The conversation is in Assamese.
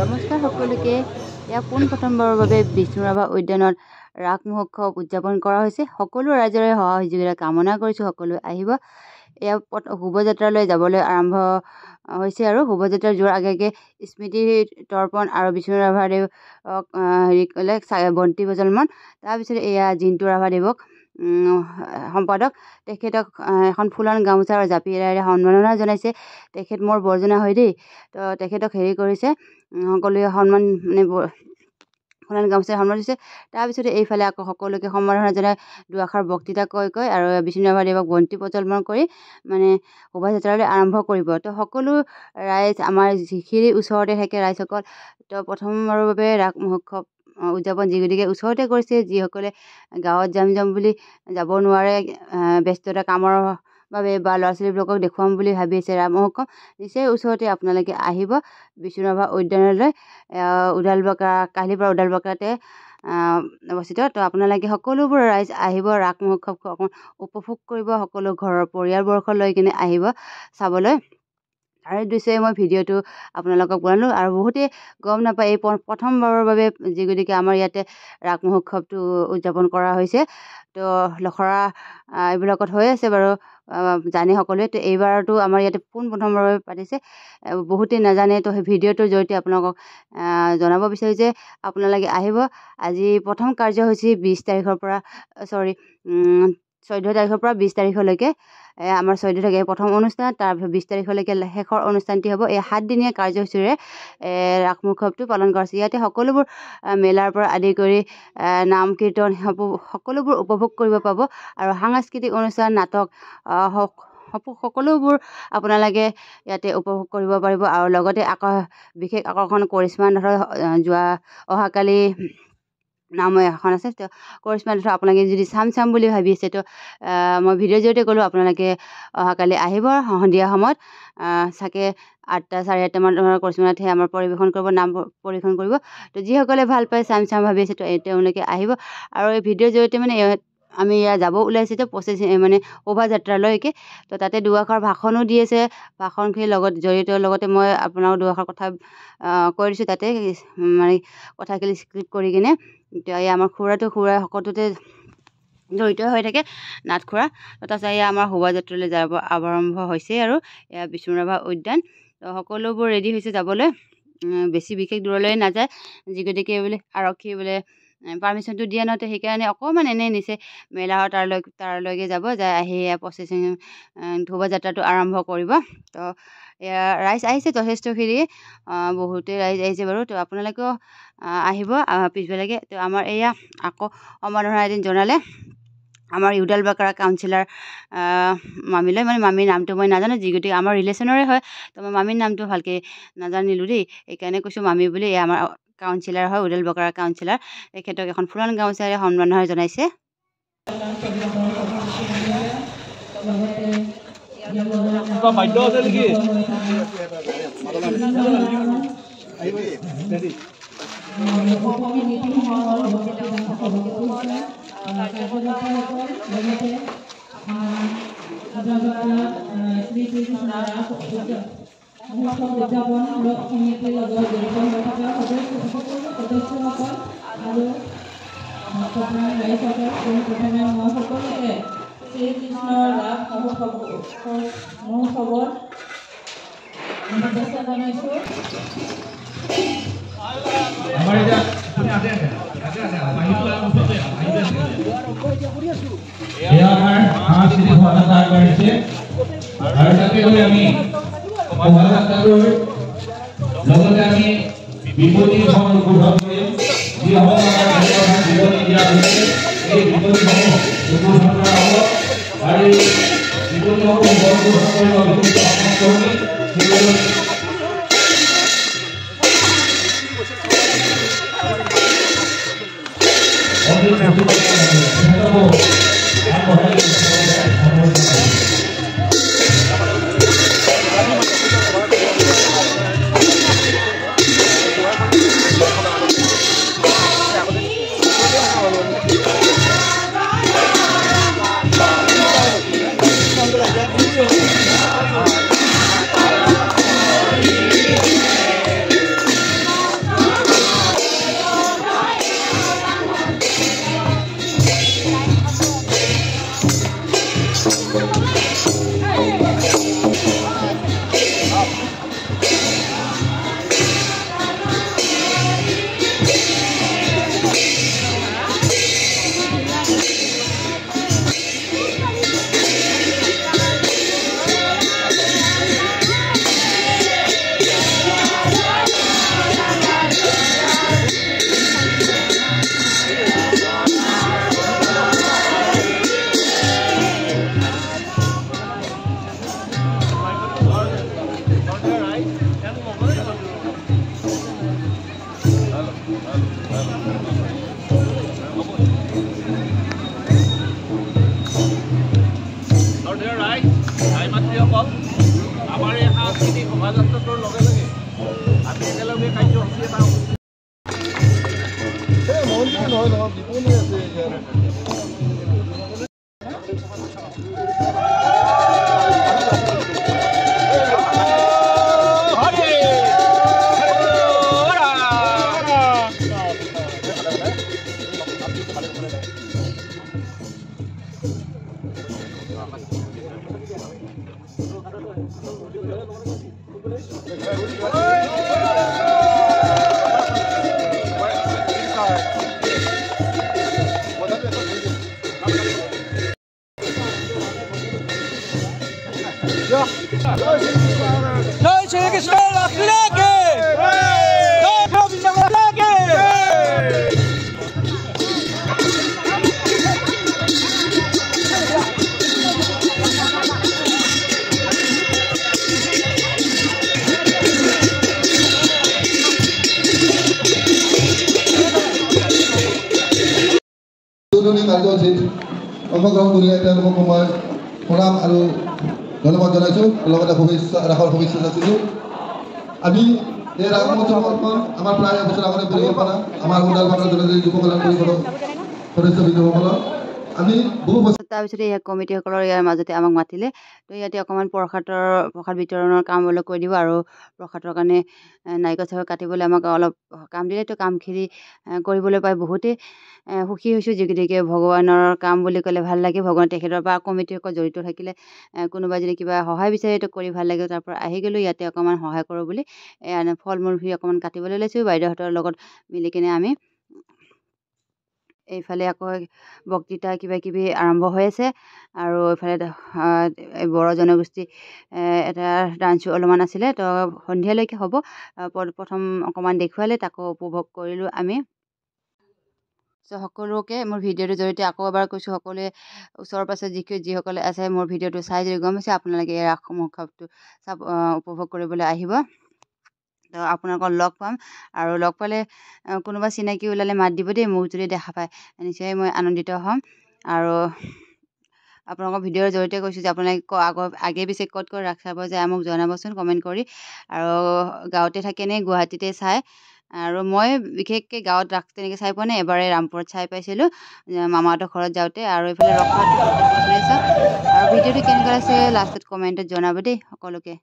নমস্কাৰ সকলোকে। পোনপ্ৰথমবাৰৰ বাবে বিষ্ণুৰাভা উদ্যানত ৰাস মহোৎসৱ উদযাপন কৰা হৈছে। সকলো ৰাইজৰে সহযোগিতা কামনা কৰিছোঁ। সকলো আহিব। এয়া শোভাযাত্ৰালৈ যাবলৈ আৰম্ভ হৈছে আৰু শোভাযাত্ৰা যোৱাৰ আগে স্মৃতি তৰ্পণ আৰু বিষ্ণুৰাভাদেৱক হেৰি ক'লে বন্তি প্ৰজ্বলন। তাৰপিছত এয়া জিন্তু ৰাভাদেৱক সম্পাদক, তেখেতক এখন ফুলান গামোচা আৰু জাপিৰে সন্মাননা জনাইছে। তেখেত মোৰ বৰজনা হয় দেই। তো তেখেতক হেৰি কৰিছে, সকলোৱে সন্মান মানে ফুলান গামোচাৰে সন্মান দিছে। তাৰপিছতে এইফালে আকৌ সকলোকে সম্বৰ্ধনা জনাই দুআষাৰ বক্তৃতা কৈ আৰু বিষ্ণুৰাভাদেৱক বন্তি প্ৰজ্বলন কৰি মানে শোভাযাত্ৰালৈ আৰম্ভ কৰিব। তো সকলো ৰাইজ আমাৰ যিখিনি ওচৰতে থাকে ৰাইজসকল, তো প্ৰথমবাৰৰ বাবে ৰাস মহোৎসৱ উদযাপন যিগতিকে ওচৰতে কৰিছে, যিসকলে গাঁৱত যাম বুলি যাব নোৱাৰে, ব্যস্ততা কামৰ বাবে বা ল'ৰা ছোৱালীবিলাকক দেখুৱাম বুলি ভাবি আছে ৰাস মহোৎসৱ, নিশ্চয় ওচৰতে আপোনালোকে আহিব বিষ্ণুৰাভা উদ্যানলৈ। কাহিলীপাৰা ওদালবাকাতে অৱস্থিত। তো আপোনালোকে সকলোবোৰ ৰাইজ আহিব, ৰাস মহোৎসৱ অকণ উপভোগ কৰিব। সকলো ঘৰৰ পৰিয়ালবৰ্গ লৈ কিনে আহিব চাবলৈ। তাৰে উদ্দেশ্যে মই ভিডিঅ'টো আপোনালোকক বনালোঁ আৰু বহুতেই গম নাপায় এই প্ৰথমবাৰৰ বাবে যিগতিকে আমাৰ ইয়াতে ৰাস মহোৎসৱটো উদযাপন কৰা হৈছে। তো লখৰা এইবিলাকত হৈ আছে বাৰু, জানে সকলোৱে। তো এইবাৰতো আমাৰ ইয়াতে পোনপ্ৰথমবাৰৰ বাবে পাতিছে, বহুতেই নাজানে। তো সেই ভিডিঅ'টোৰ জৰিয়তে আপোনালোকক জনাব বিচাৰোঁ যে আপোনালোকে আহিব। আজি প্ৰথম কাৰ্যসূচী 14 তাৰিখৰ পৰা 20 তাৰিখলৈকে আমাৰ 14 তাৰিখে প্ৰথম অনুষ্ঠান, তাৰপিছত 20 তাৰিখলৈকে শেষৰ অনুষ্ঠানটি হ'ব। এই 7 দিনীয়া কাৰ্যসূচীৰে ৰাস মহোৎসৱটো পালন কৰা হৈছে। ইয়াতে সকলোবোৰ মেলাৰ পৰা আদি কৰি নাম কীৰ্তন সকলোবোৰ উপভোগ কৰিব পাব আৰু সাংস্কৃতিক অনুষ্ঠান, নাটক সকলোবোৰ আপোনালোকে ইয়াতে উপভোগ কৰিব পাৰিব। আৰু লগতে বিশেষ আকৰ্ষণ কৰিশ্মা নাথৰ অহাকালি নাম এখন আছে। তো কৰিশ্মা নাথৰ আপোনালোকে যদি চাম বুলি ভাবি আছে, তো মই ভিডিঅ'ৰ জৰিয়তে ক'লোঁ আপোনালোকে অহাকালি আহিব সন্ধিয়া সময়ত, চাগে 8টা 8:30 মান কৰিশ্মা নাথে আমাৰ নাম পৰিৱেশন কৰিব। তো যিসকলে ভাল পায় চাম ভাবি আছে, তো তেওঁলোকে আহিব। আৰু এই ভিডিঅ'ৰ জৰিয়তে মানে আমি ইয়াত যাব ওলাইছোঁ, তো মানে শোভাযাত্ৰালৈকে। তো তাতে দুআষাৰ ভাষণো দি আছে। ভাষণখিনিৰ লগতে মই আপোনাক দুআষাৰ কথা কৈ দিছোঁ তাতে, মানে কথাখিনি স্ক্ৰিপ্ট কৰি কিনে। এতিয়া এই আমাৰ খুৰা সকলোতে জড়িত হৈ থাকে, নাট খুৰা। তো তাৰপিছত এয়া আমাৰ শোভাযাত্ৰালৈ যাব আৰম্ভ হৈছে আৰু এয়া বিষ্ণুৰাভা উদ্যান। তো সকলোবোৰ ৰেডি হৈছে যাবলৈ, বেছি বিশেষ দূৰলৈ নাযায়, যিগতিকে বোলে আৰক্ষী বোলে পাৰ্মিশ্যনটো দিয়া নহওঁতে সেইকাৰণে অকণমান এনেই নিছে মেলাৰ তাৰলৈকে যাব, যাই আহি প্ৰচেছিং শোভাযাত্ৰাটো আৰম্ভ কৰিব। তো এয়া ৰাইজ আহিছে যথেষ্টখিনি, বহুতেই ৰাইজ আহিছে বাৰু। তো আপোনালোকেও আহিব পিছবেলাকে। তো আমাৰ এয়া আকৌ সম্বৰ্ধনা এদিন জনালে আমাৰ ওদালবাকাৰ কাউঞ্চিলাৰ মামীলৈ, মানে মামীৰ নামটো মই নাজানো, যিগতিকে আমাৰ ৰিলেশ্যনৰে হয়। তো মই মামীৰ নামটো ভালকৈ নাজানিলোঁ দেই, সেইকাৰণে কৈছোঁ মামী বুলি। এই আমাৰ কাউঞ্চিলাৰ হয়, ওদালবাকাৰ কাউঞ্চিলাৰ। তেখেতক এখন ফুলান গামোচাৰে সন্মাননা জনাইছে। বাধ্য আছে নেকি? Jai Shri Krishna Lakshmi Jai Govinda Lakshmi কাৰ্যসূচীত অংশগ্ৰহণ কৰিলে তেওঁলোকক মই প্ৰণাম আৰু ধন্যবাদ জনাইছোঁ লগতে ৰাসৰ শুভেচ্ছা যাচিছোঁ আমি এই ৰাস মহোৎসৱখন আমাৰ প্ৰায় এবছৰ আগতে পৰিকল্পনা আমাৰ ওদালবাটৰ জনজাতি যুৱ কল্যাণ পৰিষদৰ সদস্যবৃন্দসকলৰ আমি বহু তাৰপিছতে ইয়াৰ কমিটিসকলৰ ইয়াৰ মাজতে আমাক মাতিলে তো ইয়াতে অকণমান প্ৰসাদ বিতৰণৰ কাম অলপ কৰি দিব আৰু প্ৰসাদৰ কাৰণে নাৰিকল চাৰিকল কাটিবলৈ আমাক অলপ কাম দিলে তো কামখিনি কৰিবলৈ পাই বহুতেই সুখী হৈছোঁ যিগতিকে ভগৱানৰ কাম বুলি ক'লে ভাল লাগে ভগৱান তেখেতৰ পৰা কমিটিৰ লগত জড়িত থাকিলে কোনোবাই যদি কিবা সহায় বিচাৰে তো কৰি ভাল লাগে তাৰ পৰা আহি গ'লোঁ ইয়াতে অকণমান সহায় কৰোঁ বুলি ফল মূল অকণমান কাটিবলৈ লৈছোঁ বাইদেউহঁতৰ লগত মিলি কিনে আমি এইফালে আকৌ বক্তৃতা কিবা কিবি আৰম্ভ হৈ আছে আৰু এইফালে বড়ো জনগোষ্ঠী এটা ডান্সো অলপমান আছিলে তো সন্ধিয়ালৈকে হ'ব প্ৰথম অকণমান দেখুৱালে তাকো উপভোগ কৰিলোঁ আমি সকলোকে মোৰ ভিডিঅ'টোৰ জৰিয়তে আকৌ এবাৰ কৈছোঁ সকলোৱে ওচৰৰ পাছত যিসকলে আছে মোৰ ভিডিঅ'টো চাই যদি গম পাইছে আপোনালোকে এই ৰাস মহোৎসৱটো উপভোগ কৰিবলৈ আহিব তো আপোনালোকক লগ পাম আৰু লগ পালে কোনোবা চিনাকি ওলালে মাত দিব দেই মোক যদি দেখা পায় নিশ্চয় মই আনন্দিত হ'ম আৰু আপোনালোকৰ ভিডিঅ'ৰ জৰিয়তে কৈছোঁ যে আপোনালোকে আগে পিছে ক'ত ৰাস চাব যায় মোক জনাবচোন কমেণ্ট কৰি আৰু গাঁৱতে থাকে নে গুৱাহাটীতে চায় আৰু মই বিশেষকৈ গাঁৱত ৰাস তেনেকৈ চাই পোৱা নাই এবাৰে ৰামপুৰত চাই পাইছিলোঁ মামাহঁতৰ ঘৰত যাওঁতে আৰু এইফালে ৰখাটো আৰু ভিডিঅ'টো কেনেকুৱা আছে লাষ্টত কমেণ্টত জনাব দেই সকলোকে